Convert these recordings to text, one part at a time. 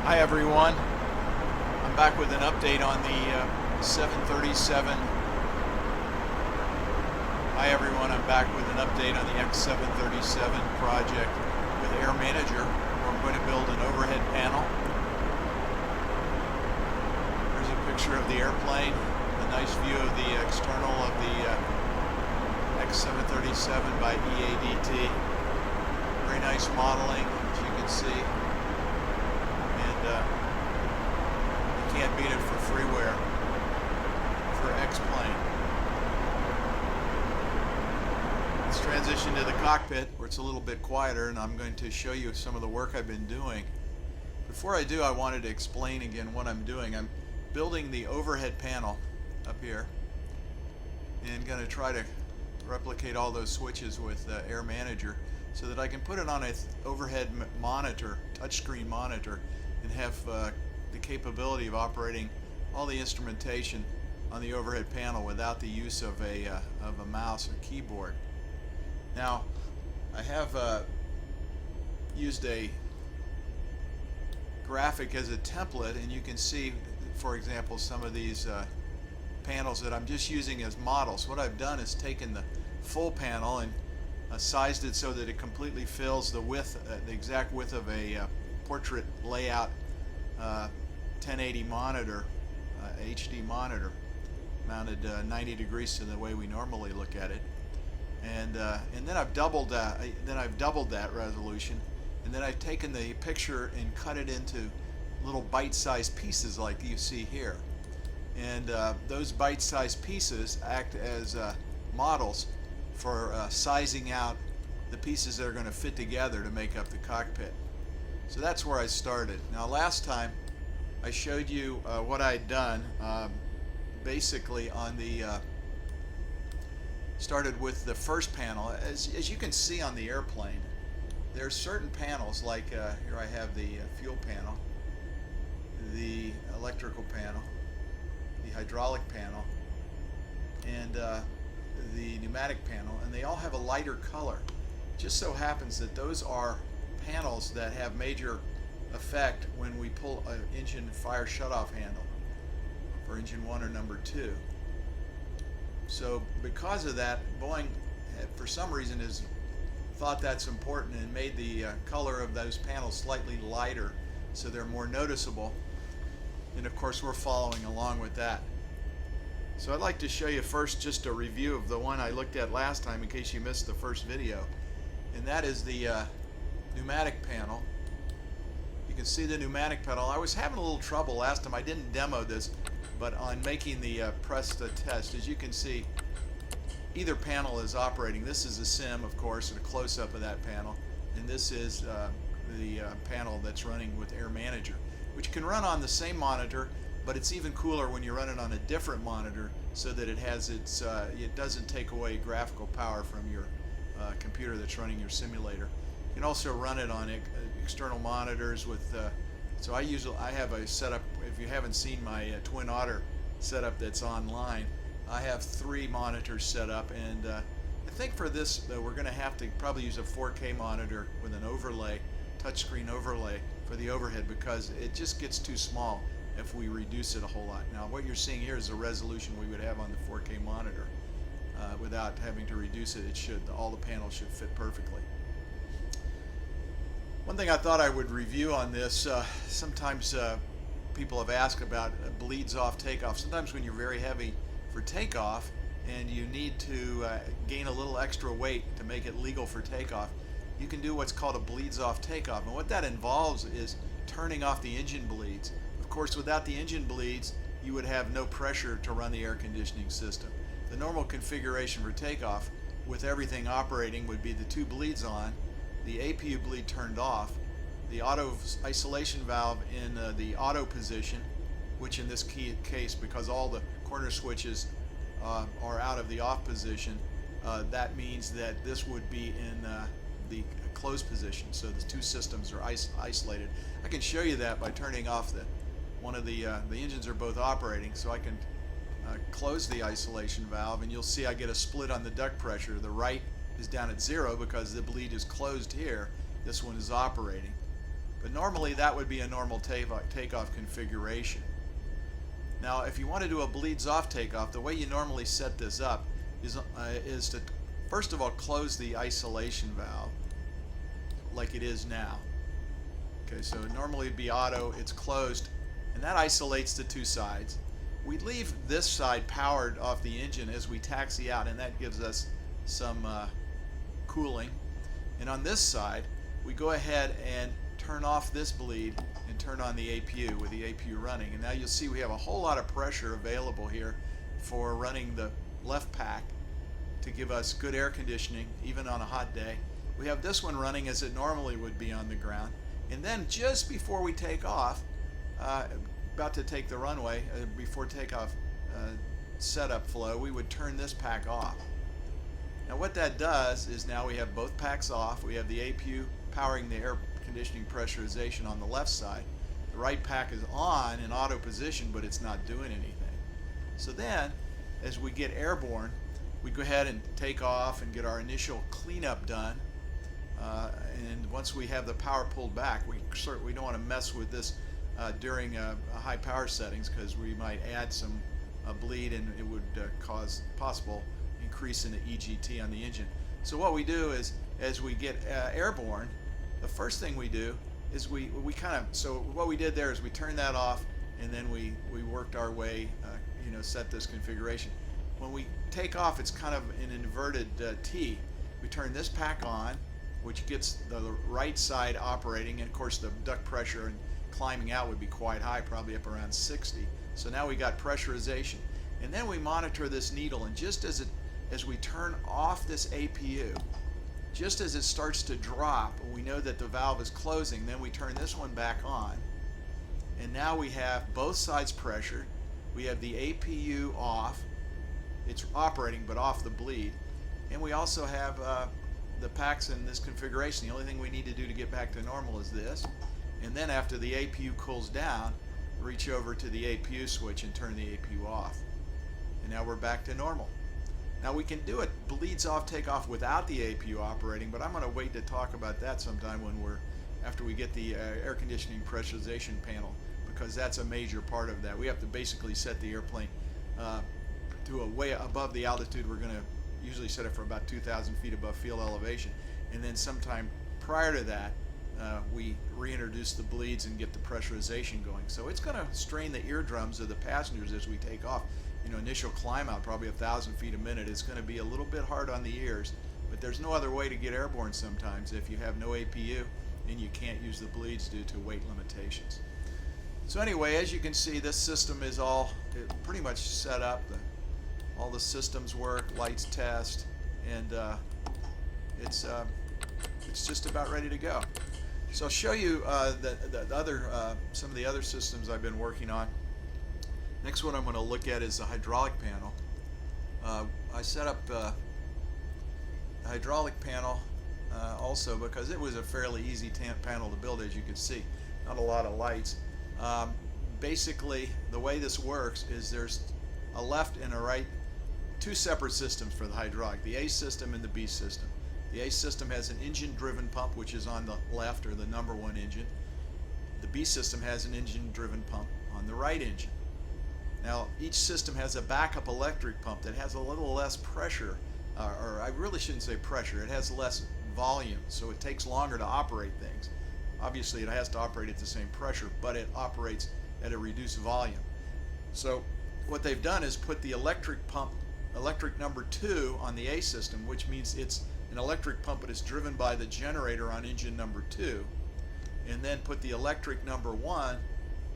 Hi everyone, I'm back with an update on the 737. Hi everyone, I'm back with an update on the x737 project with Air Manager, where I'm going to build an overhead panel. Here's a picture of the airplane, a nice view of the external of the x737 by EADT. Very nice modeling, as you can see. You can't beat it for freeware for X-plane. Let's transition to the cockpit where it's a little bit quieter, and I'm going to show you some of the work I've been doing. Before I do, I wanted to explain again what I'm doing. I'm building the overhead panel up here and going to try to replicate all those switches with Air Manager so that I can put it on an overhead monitor, touchscreen monitor, and have the capability of operating all the instrumentation on the overhead panel without the use of a mouse or keyboard. Now, I have used a graphic as a template, and you can see, for example, some of these panels that I'm just using as models. What I've done is taken the full panel and sized it so that it completely fills the width, the exact width of a portrait layout 1080 monitor, HD monitor, mounted 90 degrees to the way we normally look at it, and then I've doubled that resolution, and then I've taken the picture and cut it into little bite-sized pieces like you see here, and those bite-sized pieces act as models for sizing out the pieces that are going to fit together to make up the cockpit. So that's where I started. Now, last time I showed you what I'd done. Basically, on the started with the first panel. As you can see on the airplane, there are certain panels, like here I have the fuel panel, the electrical panel, the hydraulic panel, and the pneumatic panel, and they all have a lighter color. It just so happens that those are panels that have major effect when we pull an engine fire shutoff handle for engine 1 or number 2. So because of that, Boeing for some reason has thought that's important and made the color of those panels slightly lighter so they're more noticeable, and of course we're following along with that. So I'd like to show you first just a review of the one I looked at last time in case you missed the first video, and that is the pneumatic panel. You can see the pneumatic panel. I was having a little trouble last time. I didn't demo this, but on making the Presta test, as you can see, either panel is operating. This is a sim, of course, and a close-up of that panel, and this is the panel that's running with Air Manager, which can run on the same monitor, but it's even cooler when you run it on a different monitor so that it has its it doesn't take away graphical power from your computer that's running your simulator. You can also run it on external monitors with so I have a setup. If you haven't seen my Twin Otter setup that's online, I have 3 monitors set up, and I think for this though we're going to have to probably use a 4K monitor with an overlay, touchscreen overlay for the overhead, because it just gets too small if we reduce it a whole lot. Now what you're seeing here is the resolution we would have on the 4K monitor. Without having to reduce it, all the panels should fit perfectly. One thing I thought I would review on this, sometimes people have asked about bleeds off takeoff. Sometimes when you're very heavy for takeoff and you need to gain a little extra weight to make it legal for takeoff, you can do what's called a bleeds off takeoff. And what that involves is turning off the engine bleeds. Of course, without the engine bleeds, you would have no pressure to run the air conditioning system. The normal configuration for takeoff with everything operating would be the 2 bleeds on, the APU bleed turned off, the auto isolation valve in the auto position, which in this case, because all the corner switches are out of the off position, that means that this would be in the closed position. So the 2 systems are isolated. I can show you that by turning off one of the engines are both operating, so I can close the isolation valve, and you'll see I get a split on the duct pressure. The right is down at 0 because the bleed is closed here. This one is operating. But normally that would be a normal takeoff configuration. Now, if you want to do a bleeds off takeoff, the way you normally set this up is to first of all close the isolation valve like it is now. Okay, so normally it'd be auto, it's closed, and that isolates the two sides. We leave this side powered off the engine as we taxi out, and that gives us some cooling. And on this side, we go ahead and turn off this bleed and turn on the APU with the APU running. And now you'll see we have a whole lot of pressure available here for running the left pack to give us good air conditioning even on a hot day. We have this one running as it normally would be on the ground. And then just before we take off, about to take the runway, before takeoff setup flow, we would turn this pack off. Now what that does is now we have both packs off. We have the APU powering the air conditioning pressurization on the left side. The right pack is on in auto position, but it's not doing anything. So then, as we get airborne, we go ahead and take off and get our initial cleanup done. And once we have the power pulled back, we don't want to mess with this during high power settings, because we might add some bleed and it would cause possible increase in the EGT on the engine. So what we do is, as we get airborne, the first thing we do is we so what we did there is we turned that off, and then we worked our way, set this configuration. When we take off, it's kind of an inverted T. We turn this pack on, which gets the right side operating, and of course the duct pressure and climbing out would be quite high, probably up around 60. So now we got pressurization, and then we monitor this needle, and just as we turn off this APU, just as it starts to drop, we know that the valve is closing, then we turn this one back on, and now we have both sides pressured. We have the APU off, it's operating but off the bleed, and we also have the packs in this configuration. The only thing we need to do to get back to normal is this, and then after the APU cools down, reach over to the APU switch and turn the APU off, and now we're back to normal. Now we can do it bleeds off takeoff without the APU operating, but I'm going to wait to talk about that sometime after we get the air conditioning pressurization panel, because that's a major part of that. We have to basically set the airplane to a way above the altitude. We're going to usually set it for about 2,000 feet above field elevation, and then sometime prior to that we reintroduce the bleeds and get the pressurization going. So it's going to strain the eardrums of the passengers as we take off. Initial climb out, probably 1,000 feet a minute, is going to be a little bit hard on the ears, but there's no other way to get airborne sometimes if you have no APU and you can't use the bleeds due to weight limitations. So anyway, as you can see, this system is all pretty much set up. All the systems work, lights test, and it's just about ready to go. So I'll show you some of the other systems I've been working on. Next one I'm going to look at is the hydraulic panel. I set up the hydraulic panel also because it was a fairly easy panel to build, as you can see. Not a lot of lights. Basically, the way this works is there's a left and a right, two separate systems for the hydraulic, the A system and the B system. The A system has an engine-driven pump, which is on the left, or the #1 engine. The B system has an engine-driven pump on the right engine. Now, each system has a backup electric pump that has a little less pressure, or I really shouldn't say pressure, it has less volume, so it takes longer to operate things. Obviously, it has to operate at the same pressure, but it operates at a reduced volume. So what they've done is put the electric pump, electric #2 on the A system, which means it's an electric pump but it's driven by the generator on engine #2, and then put the electric #1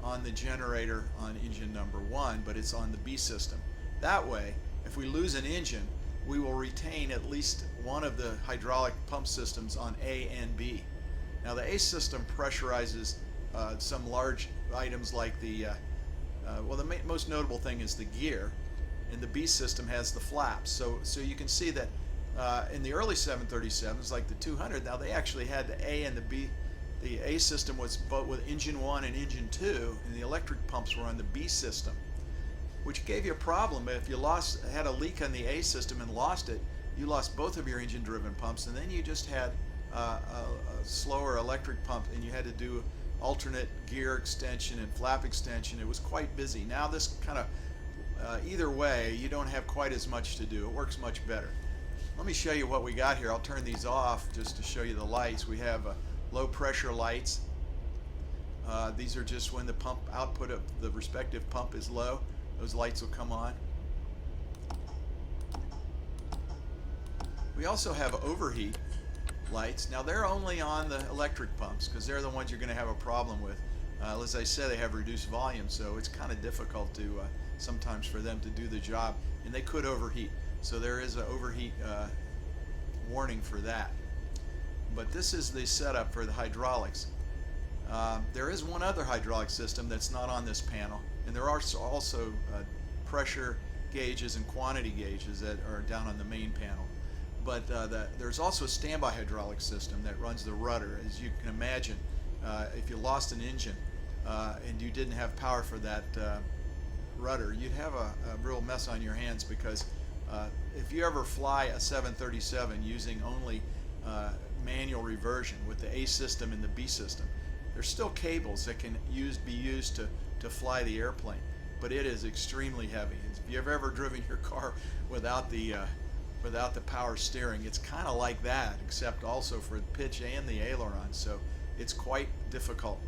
on the generator on engine #1, but it's on the B system. That way, if we lose an engine, we will retain at least one of the hydraulic pump systems on A and B. Now the A system pressurizes some large items like the most notable thing is the gear, and the B system has the flaps. So you can see that in the early 737s, like the 200, now they actually had the A and the B. The A system was both with engine 1 and engine 2, and the electric pumps were on the B system, which gave you a problem. If you had a leak on the A system and lost it, you lost both of your engine-driven pumps, and then you just had a slower electric pump and you had to do alternate gear extension and flap extension, it was quite busy. Now this kind of, either way, you don't have quite as much to do. It works much better. Let me show you what we got here. I'll turn these off just to show you the lights. We have low pressure lights. These are just when the pump output of the respective pump is low. Those lights will come on. We also have overheat lights. Now they're only on the electric pumps because they're the ones you're going to have a problem with. As I said, they have reduced volume, so it's kind of difficult to sometimes for them to do the job, and they could overheat. So there is an overheat warning for that. But this is the setup for the hydraulics. There is one other hydraulic system that's not on this panel, and there are also pressure gauges and quantity gauges that are down on the main panel. But there's also a standby hydraulic system that runs the rudder. As you can imagine, if you lost an engine and you didn't have power for that rudder, you'd have a real mess on your hands, because if you ever fly a 737 using only manual reversion with the A system and the B system, there's still cables that can be used to fly the airplane, but it is extremely heavy. If you've ever driven your car without the power steering, it's kind of like that, except also for the pitch and the aileron, so it's quite difficult.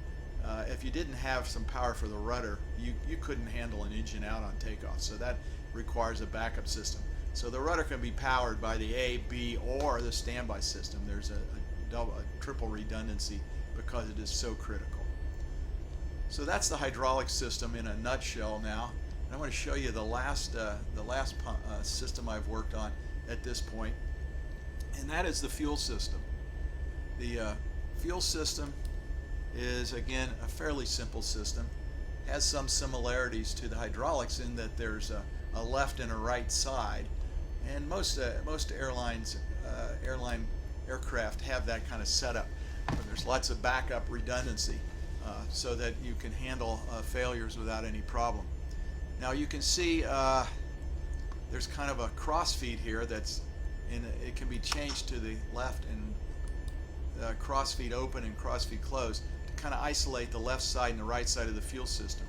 If you didn't have some power for the rudder, you couldn't handle an engine out on takeoff, so that requires a backup system. So the rudder can be powered by the A, B, or the standby system. There's a triple redundancy because it is so critical. So that's the hydraulic system in a nutshell now. And I'm going to show you the last system I've worked on at this point, and that is the fuel system. The fuel system is, again, a fairly simple system. Has some similarities to the hydraulics in that there's a left and a right side, and most aircraft have that kind of setup where there's lots of backup redundancy so that you can handle failures without any problem. Now you can see there's kind of a cross feed here that's it can be changed to the left and cross feed open and cross feed closed to kind of isolate the left side and the right side of the fuel system.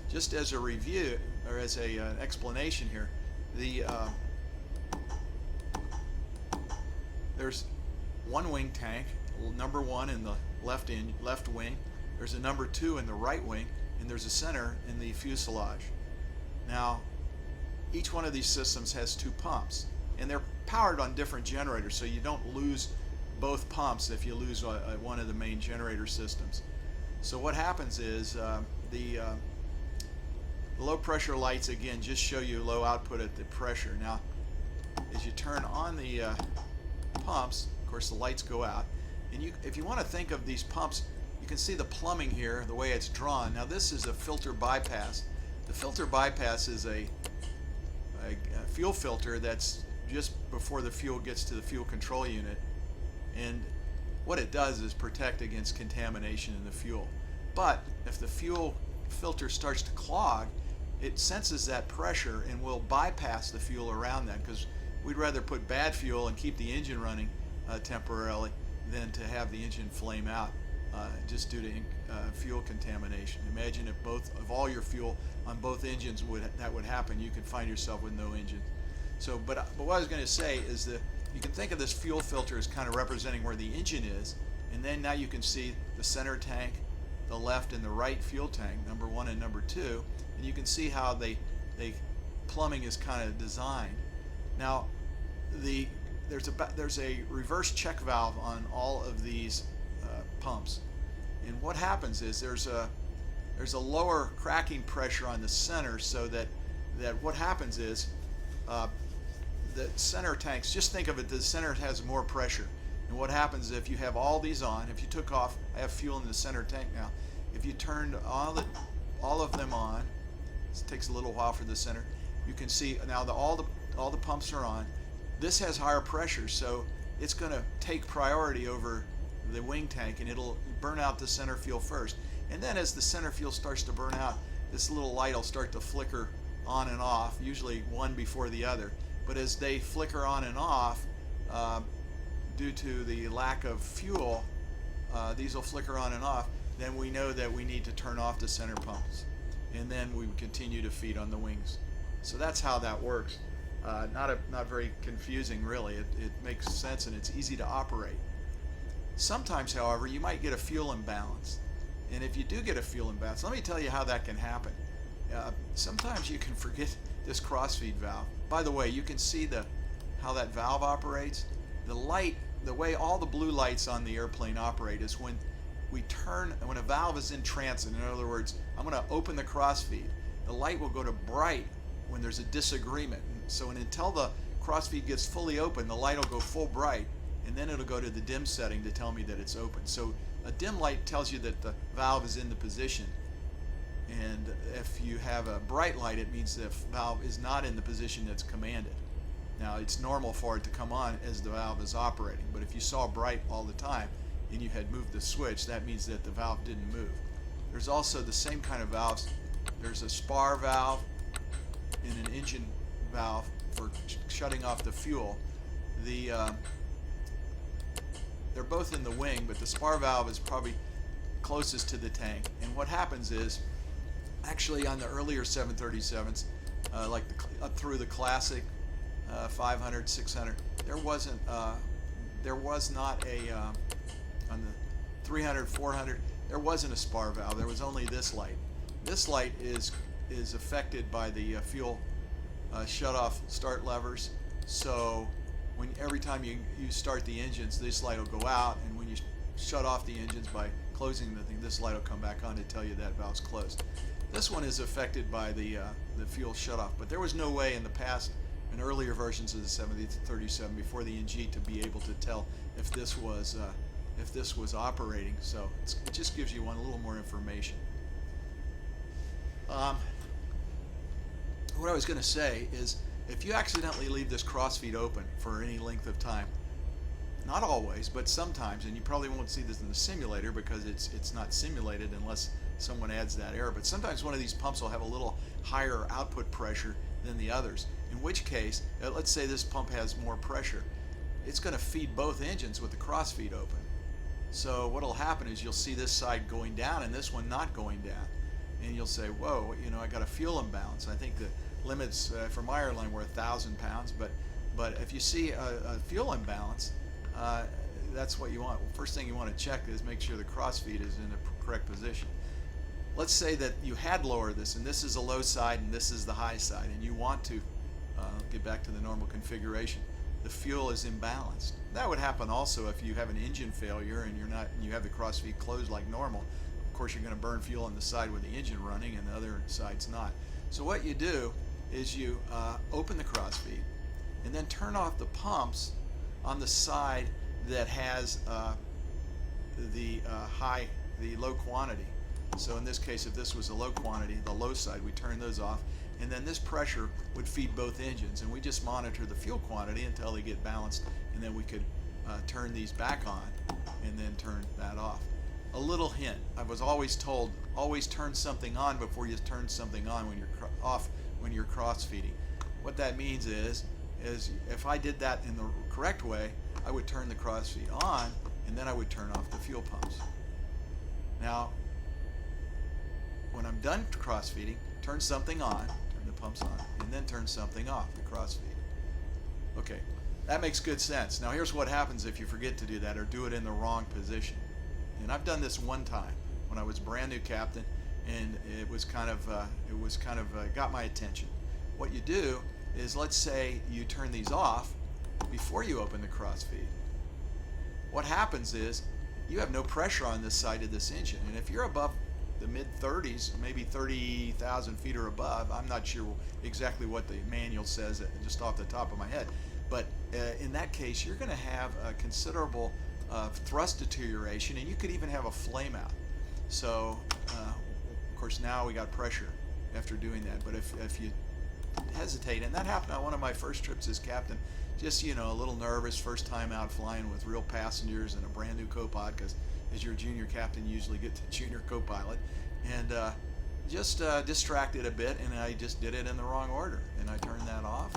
Just as a review, or as an explanation here, there's one wing tank, number one in the left wing, there's a number two in the right wing, and there's a center in the fuselage. Now each one of these systems has two pumps, and they're powered on different generators, so you don't lose both pumps if you lose one of the main generator systems. So what happens is the low pressure lights, again, just show you low output at the pressure. Now as you turn on the pumps, of course the lights go out, and if you want to think of these pumps, you can see the plumbing here, the way it's drawn. Now this is a filter bypass. The filter bypass is a fuel filter that's just before the fuel gets to the fuel control unit, and what it does is protect against contamination in the fuel. But if the fuel filter starts to clog, it senses that pressure and will bypass the fuel around that, because we'd rather put bad fuel and keep the engine running temporarily than to have the engine flame out just due to fuel contamination. Imagine if all your fuel on both engines that would happen, you could find yourself with no engine. So, but what I was going to say is that you can think of this fuel filter as kind of representing where the engine is, and then now you can see the center tank, the left and the right fuel tank, number one and number two, and you can see how plumbing is kind of designed. Now, there's a reverse check valve on all of these pumps, and what happens is there's a lower cracking pressure on the center, so that what happens is the center tanks, just think of it, the center has more pressure, and what happens if you have all these on, if you took off, I have fuel in the center tank now, if you turned all of them on, it takes a little while for the center, you can see now all the pumps are on. This has higher pressure, so it's going to take priority over the wing tank, and it'll burn out the center fuel first. And then as the center fuel starts to burn out, this little light will start to flicker on and off, usually one before the other. But as they flicker on and off, due to the lack of fuel, these will flicker on and off, then we know that we need to turn off the center pumps. And then we would continue to feed on the wings. So that's how that works. Not very confusing, really. It makes sense and it's easy to operate. Sometimes, however, you might get a fuel imbalance. And if you do get a fuel imbalance, let me tell you how that can happen. Sometimes you can forget this crossfeed valve. By the way, you can see how that valve operates. The light, the way all the blue lights on the airplane operate is when a valve is in transit. In other words, I'm going to open the crossfeed. The light will go to bright when there's a disagreement. So until the crossfeed gets fully open, the light will go full bright, and then it'll go to the dim setting to tell me that it's open. So a dim light tells you that the valve is in the position. And if you have a bright light, it means the valve is not in the position that's commanded. Now, it's normal for it to come on as the valve is operating, but if you saw bright all the time and you had moved the switch, that means that the valve didn't move. There's also the same kind of valves. There's a spar valve and an engine valve for shutting off the fuel. They're both in the wing, but the spar valve is probably closest to the tank. And what happens is, actually on the earlier 737s, up through the classic 500, 600, there was not on the 300, 400, there wasn't a spar valve. There was only this light. This light is affected by the fuel shut-off start levers. So every time you start the engines, this light will go out, and when you shut off the engines by closing the thing, this light will come back on to tell you that valve's closed. This one is affected by the fuel shut-off, but there was no way in the past, in earlier versions of the 737 before the NG, to be able to tell if this was operating. So it just gives you a little more information. What I was going to say is, if you accidentally leave this crossfeed open for any length of time, not always, but sometimes, and you probably won't see this in the simulator because it's not simulated unless someone adds that error, but sometimes one of these pumps will have a little higher output pressure than the others, in which case, let's say this pump has more pressure, it's going to feed both engines with the crossfeed open. So what will happen is you'll see this side going down and this one not going down, and you'll say, whoa, I got a fuel imbalance. I think the limits for my airline were 1,000 pounds, but if you see a fuel imbalance, that's what you want. First thing you want to check is make sure the crossfeed is in the correct position. Let's say that you had lowered this, and this is the low side and this is the high side, and you want to get back to the normal configuration. The fuel is imbalanced. That would happen also if you have an engine failure and you have the crossfeed closed like normal. Of course, you're going to burn fuel on the side with the engine running, and the other side's not. So what you do is you open the crossfeed and then turn off the pumps on the side that has the low quantity. So in this case, if this was a low quantity, the low side, we turn those off, and then this pressure would feed both engines, and we just monitor the fuel quantity until they get balanced, and then we could turn these back on and then turn that off. A little hint: I was always told, always turn something on before you turn something on when you're off when you're cross feeding. What that means is if I did that in the correct way, I would turn the cross feed on and then I would turn off the fuel pumps. Now, when I'm done cross feeding, turn something on, turn the pumps on, and then turn something off, the cross feed. Okay, that makes good sense. Now here's what happens if you forget to do that or do it in the wrong position. And I've done this one time when I was a brand new captain, and it was kind of got my attention. What you do is, let's say you turn these off before you open the cross feed. What happens is you have no pressure on this side of this engine, and if you're above the mid-30s, maybe 30,000 feet or above, I'm not sure exactly what the manual says just off the top of my head, but in that case you're going to have a considerable thrust deterioration, and you could even have a flame out. So of course now we got pressure after doing that, but if you hesitate, and that happened on one of my first trips as captain, just a little nervous, first time out flying with real passengers and a brand new co-pilot, because as your junior captain you usually get the junior co-pilot, and just distracted a bit, and I just did it in the wrong order, and I turned that off,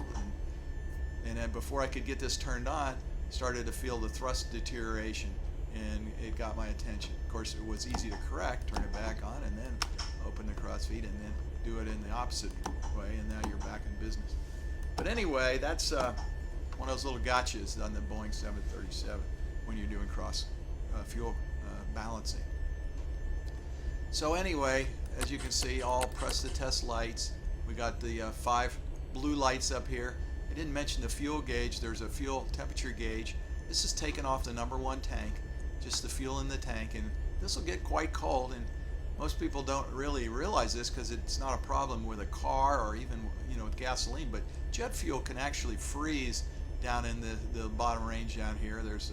and then before I could get this turned on, started to feel the thrust deterioration, and it got my attention. Of course, it was easy to correct, turn it back on, and then open the crossfeed, and then do it in the opposite way, and now you're back in business. But anyway, that's one of those little gotchas on the Boeing 737 when you're doing cross fuel balancing. So anyway, as you can see, all press the test lights. We got the 5 blue lights up here. I didn't mention the fuel gauge. There's a fuel temperature gauge. This is taken off the #1 tank, just the fuel in the tank, and this will get quite cold, and most people don't really realize this because it's not a problem with a car or even with gasoline, but jet fuel can actually freeze down in the bottom range down here. There's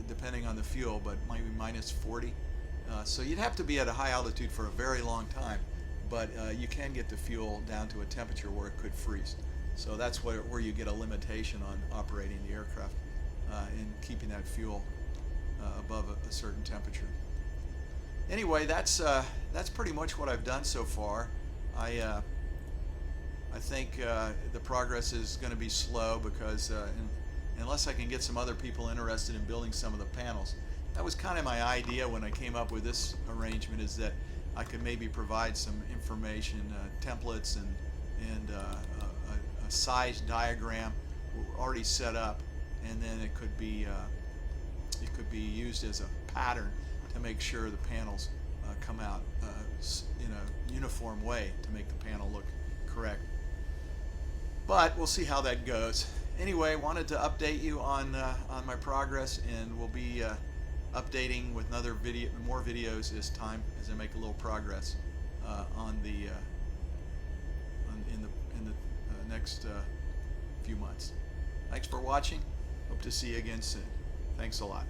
depending on the fuel, but maybe -40. So you'd have to be at a high altitude for a very long time, but you can get the fuel down to a temperature where it could freeze. So that's where you get a limitation on operating the aircraft in keeping that fuel above a certain temperature. Anyway, that's pretty much what I've done so far. I think the progress is going to be slow because unless I can get some other people interested in building some of the panels. That was kind of my idea when I came up with this arrangement, is that I could maybe provide some information, templates, and a size diagram already set up, and then it could be used as a pattern to make sure the panels come out in a uniform way to make the panel look correct. But we'll see how that goes. Anyway, wanted to update you on my progress, and we'll be updating with more videos as I make a little progress in the next few months. Thanks for watching. Hope to see you again soon. Thanks a lot.